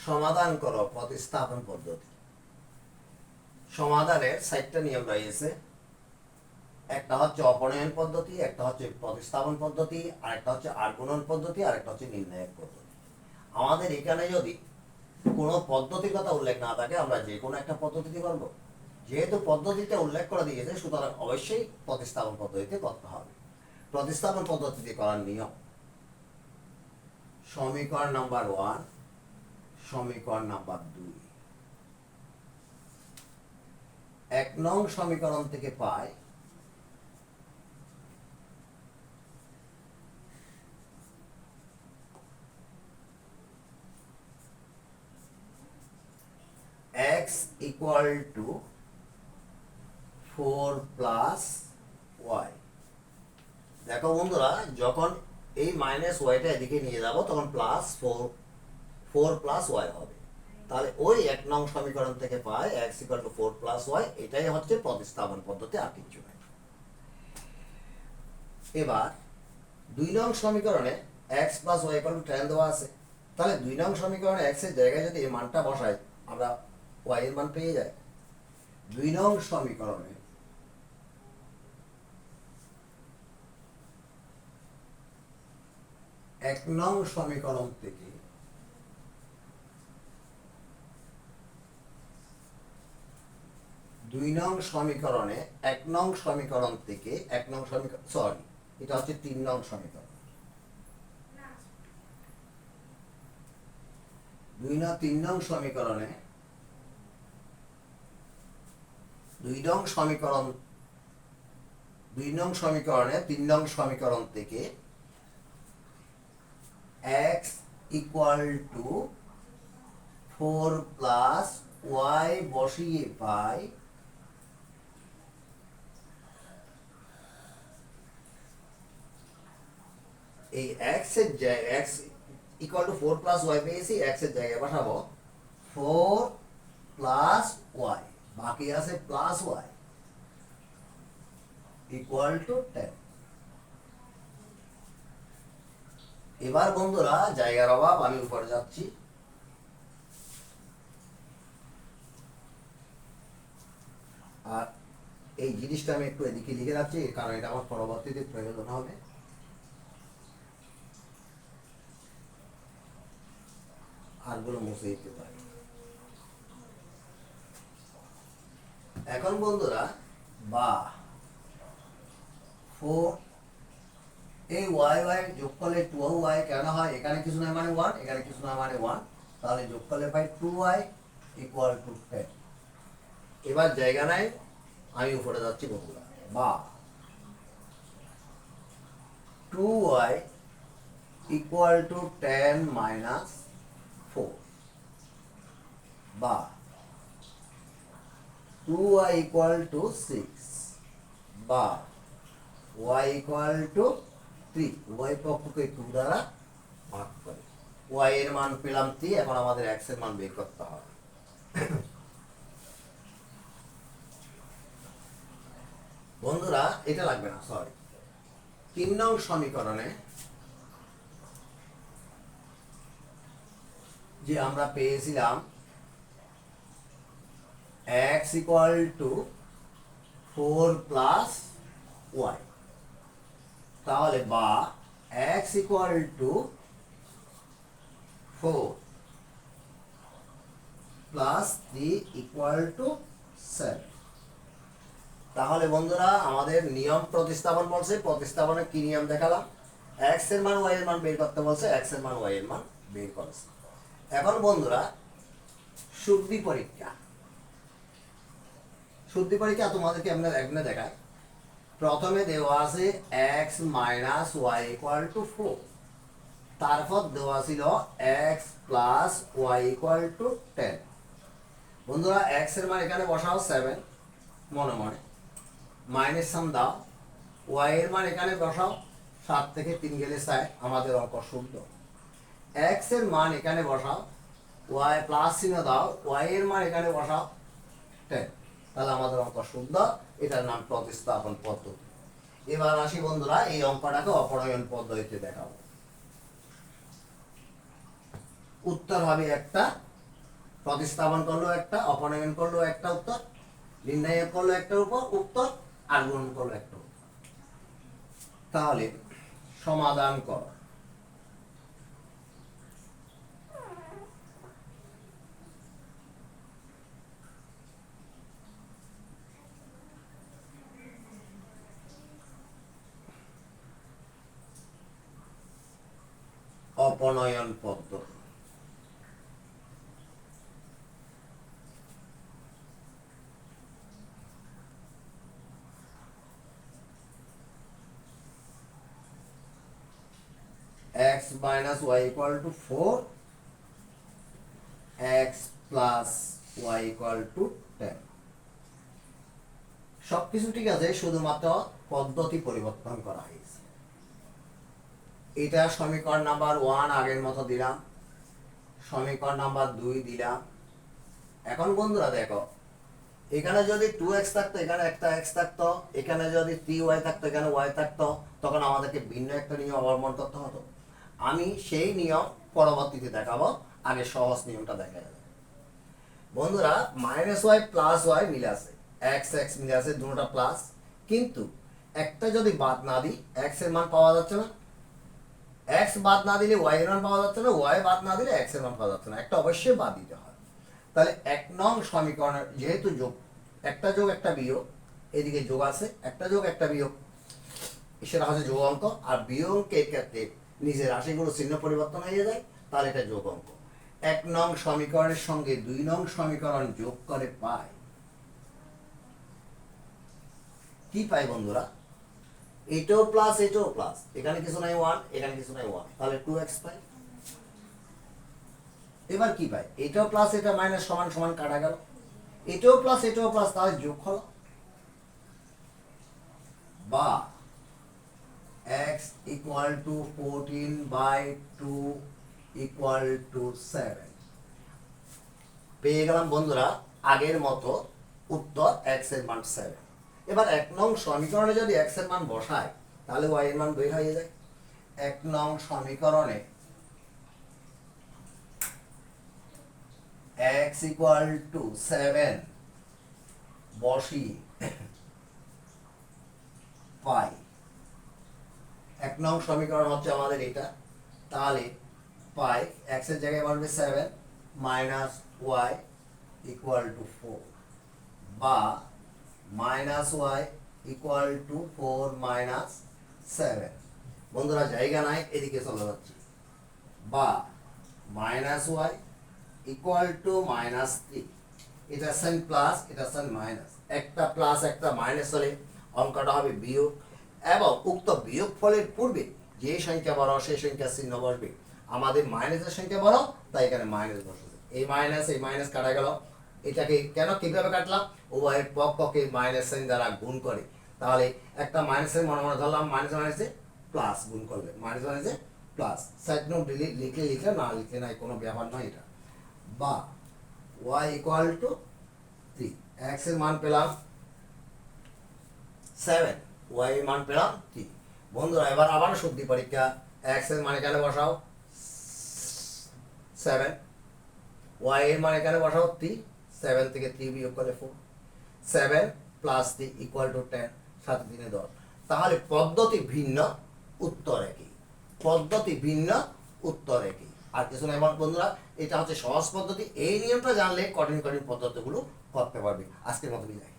সমাধান করো প্রতিস্থাপন পদ্ধতি। সমাধানের 4টা নিয়ম রয়েছে। একটা হচ্ছে অপনয়ন পদ্ধতি, একটা হচ্ছে প্রতিস্থাপন পদ্ধতি, আরেকটা হচ্ছে আর্গুণন পদ্ধতি, আরেকটা হচ্ছে নির্ণায়ক পদ্ধতি। আমাদের এখানে যদি কোনো পদ্ধতির কথা উল্লেখ না থাকে, আমরা যে কোনো একটা পদ্ধতিতে করব। যেহেতু পদ্ধতিতে উল্লেখ করে দিয়েছে, সুতরাং অবশ্যই প্রতিস্থাপন পদ্ধতিতে করতে হবে। প্রতিস্থাপন পদ্ধতিতে করার নিয়ম: সমীকরণ নাম্বার 1, সমীকরণ নাম্বার 2। 1 নং সমীকরণ থেকে পাই x equal to 4 plus y। দেখো বন্ধুরা, যখন এই মাইনাস ওয়াইটা এদিকে নিয়ে যাব তখন প্লাস 4 প্লাস ওয়াই হবে। তাহলে ওই 1 নং সমীকরণ থেকে পাই x equal to 4 plus y। এটাই হচ্ছে প্রতিস্থাপন পদ্ধতি, আর কিছু নাই। এবার 2 নং সমীকরণে x plus y equal to tan দেওয়া আছে। তাহলে 2 নং সমীকরণে x এর জায়গায় যদি এই মানটা বসাই, আমরা y এর মান পেয়ে যাই। 2 নং সমীকরণে এক নং সমীকরণ থেকে দুই নং সমীকরণে 1 নং সমীকরণ থেকে 1 নং সমীকরণ, সরি, এটা হচ্ছে 3 নং সমীকরণ। 3 নং সমীকরণে 2 নং সমীকরণে 3 নং সমীকরণ থেকে x equal to 4 plus y বসিয়ে পাই এই x এর জায়গায় x equal to 4 plus y পেয়েছি, x এর জায়গায় বসাবো 4 plus y, বাকি আছে plus y equal to 10। এবার বন্ধুরা, জায়গার অভাব, আমি উপরে যাচ্ছি। আর এই জিনিসটা আমি একটু এদিকে লিখে রাখছি, কারণ এটা আমার পরবর্তীতে প্রয়োজন হবে। আরগুলো মুছে দিতে পারি। এখন বন্ধুরা, বা 4 এই y y যোগ করলে 2y কেন হয়? এখানে কিছু না মানে 1, এখানে কিছু না মানে 1, তাহলে যোগ করলে পাই 2y equal to 10। এবার জায়গা নাই, আমি উপরে যাচ্ছি বন্ধুরা। বা 2y equal to 10 minus 4, বা 2y equal to 6, বা y equal to 3। উভয় পক্ষকে 2 দ্বারা ভাগ করে y এর মান পেলাম 3। এখন আমাদের x এর মান বের করতে হবে। বন্ধুরা, এটা লাগবে না, সরি। 3 নং সমীকরণে যে আমরা পেয়েছিলাম x equal to 4 plus y, তাহলে বা x equal to 4 plus 3 equal to 7। তাহলে বন্ধুরা, আমাদের নিয়ম প্রতিস্থাপন বলছে। প্রতিস্থাপনে কি নিয়ম দেখালাম? x এর মান y এর মান বের করতে বলছে, x এর মান y এর মান বের করেছে। এখন বন্ধুরা, শুদ্ধি পরীক্ষা তোমাদেরকে এমনি দেখায়। প্রথমে দেওয়া আছে x minus y equal to 4, তারপর দেওয়া ছিল x plus y equal to 10। বন্ধুরা, x এর মান এখানে বসাও 7 মনে মনে, মাইনাস সাম দাও। y এর মান এখানে বসাও, 7 থেকে 3 গেলে 4, আমাদের অঙ্ক শুদ্ধ। x এর মান এখানে বসাও, y প্লাস চিহ্ন দাও, y এর মান এখানে বসাও 10, তাহলে আমাদের অঙ্ক শুদ্ধ। এটার নাম প্রতিস্থাপন পদ্ধতি। এবার আসি বন্ধুরা, এই অঙ্কটাকে অপনয়ন পদ্ধতিতে দেখাবো। উত্তর হবে একটা প্রতিস্থাপন করলো একটা, অপনয়ন করলো একটা উত্তর, নির্ণয় করলো একটা উত্তর, আর গুণন করলো একটা উত্তর। তাহলে সমাধান কর। অপনয়ন পদ্ধতি। x minus y equal to 4, x plus y equal to 10। সবকিছু ঠিক আছে, শুধুমাত্র পদ্ধতি পরিবর্তন করা হয়েছে। এটা সমীকরণ নাম্বার 1 আগের মতো দিলাম, সমীকরণ নাম্বার 2 দিলাম। এখন বন্ধুরা দেখো, এখানে যদি 2x থাকতো, এখানে একটা x থাকতো, এখানে যদি 3y থাকতো, এখানে y থাকতো, তখন আমাদেরকে ভিন্ন একটা নিয়ম অবলম্বন করতে হতো। আমি সেই নিয়ম পরবর্তীতে দেখাবো, আগে সহজ নিয়মটা দেখা যাবে। বন্ধুরা মাইনাস ওয়াই প্লাস ওয়াই মিলে আছে, এক্স এক্স মিলে আছে, দুটোটা প্লাস, কিন্তু একটা যদি বাদ না দিই এক্স এর মান পাওয়া যাচ্ছে না, এক্স বাদ না দিলে ওয়াই এর মান পাওয়া যাচ্ছে না, ওয়াই বাদ না দিলে এক্স এর মান পাওয়া যাচ্ছে না, একটা অবশ্যই বাদ দিতে হয়। তাহলে 1 নং সমীকরণের যেহেতু যোগ, একটা যোগ একটা বিয়োগ, এদিকে যোগ আছে, একটা যোগ একটা বিয়োগ, সেটা হচ্ছে যোগ অঙ্ক। আর বিয়োগ অঙ্কের ক্ষেত্রে নিজের রাশিগুলো চিহ্ন পরিবর্তন হয়ে যায়, তাহলে এটা যোগ অঙ্ক। 1 নং সমীকরণের সঙ্গে 2 নং সমীকরণ যোগ করে পাই কি পাই বন্ধুরা? এটাও প্লাস এটাও প্লাস, এখানে কিছু নাই 1, এখানে কিছু নাই 1, তাহলে 2x পাই। এবার কি পাই? এটাও প্লাস এটা মাইনাস সমান সমান কাটা গেল, এটাও প্লাস এটাও প্লাস, তাহলে যোগ হলো। বা x equal to 14/2 equal to 7 পেয়ে গেলাম বন্ধুরা আগের মতো উত্তর, x এর মান 7। এবার 1 নং সমীকরণে যদি x এর মান বসাই, তাহলে y এর মান বের হয়ে যায়। 1 নং সমীকরণে x equal to 7 বসি পাই, 1 নং সমীকরণ হচ্ছে আমাদের এটা। তাহলে পাই x এর জায়গায় বসবে 7 মাইনাস y ইকুয়াল টু 4, বা minus y equal to 4 minus 7। বন্ধুরা জায়গা নাই, এদিকে চলে যাচ্ছি। বা minus y equal to minus 3, এটা সাইন প্লাস এটা সাইন মাইনাস, একটা প্লাস একটা মাইনাস হলে অঙ্কটা হবে বিয়োগ, এবং উক্ত বিয়োগ ফলের পূর্বে যে সংখ্যা বড় সেই সংখ্যার চিহ্ন বসবে। আমাদের মাইনাসের সংখ্যা বড়, তাই এখানে মাইনাস বসেছে। এই মাইনাস কাটা গেল। এটাকে কেন কিভাবে কাটলাম? উভয়ের পক্ষকে মাইনাস সাইন দ্বারা গুণ করে। তাহলে একটা মাইনাসের মনে মনে ধরলাম, মাইনাস মাইনাসে প্লাস গুণ করলে মাইনাস মাইনাসে প্লাস, সাইড নোট লিখলে লিখলে, না লিখলে নাই, কোনো ব্যাপার নয় এটা। বা y ইকুয়াল টু 3, x এর মান পেলাম 7, y এর মান পেলাম 3। বন্ধুরা এবার আবার শুদ্ধি পরীক্ষা, x এর মান এখানে বসাও 7, y এর মান এখানে বসাও 3, 7 থেকে 3 বিয়োগ করলে 4, 7 প্লাস 3 ইকুয়াল টু 10, 7 3 10। তাহলে পদ্ধতি ভিন্ন, উত্তর একই, পদ্ধতি ভিন্ন, উত্তর একই, আর কিছু নাই বন্ধুরা। এটা হচ্ছে সহজ পদ্ধতি, এই নিয়মটা জানলে কঠিন কঠিন পদ্ধতিগুলো করতে পারবে। আজকের মতো বিদায়।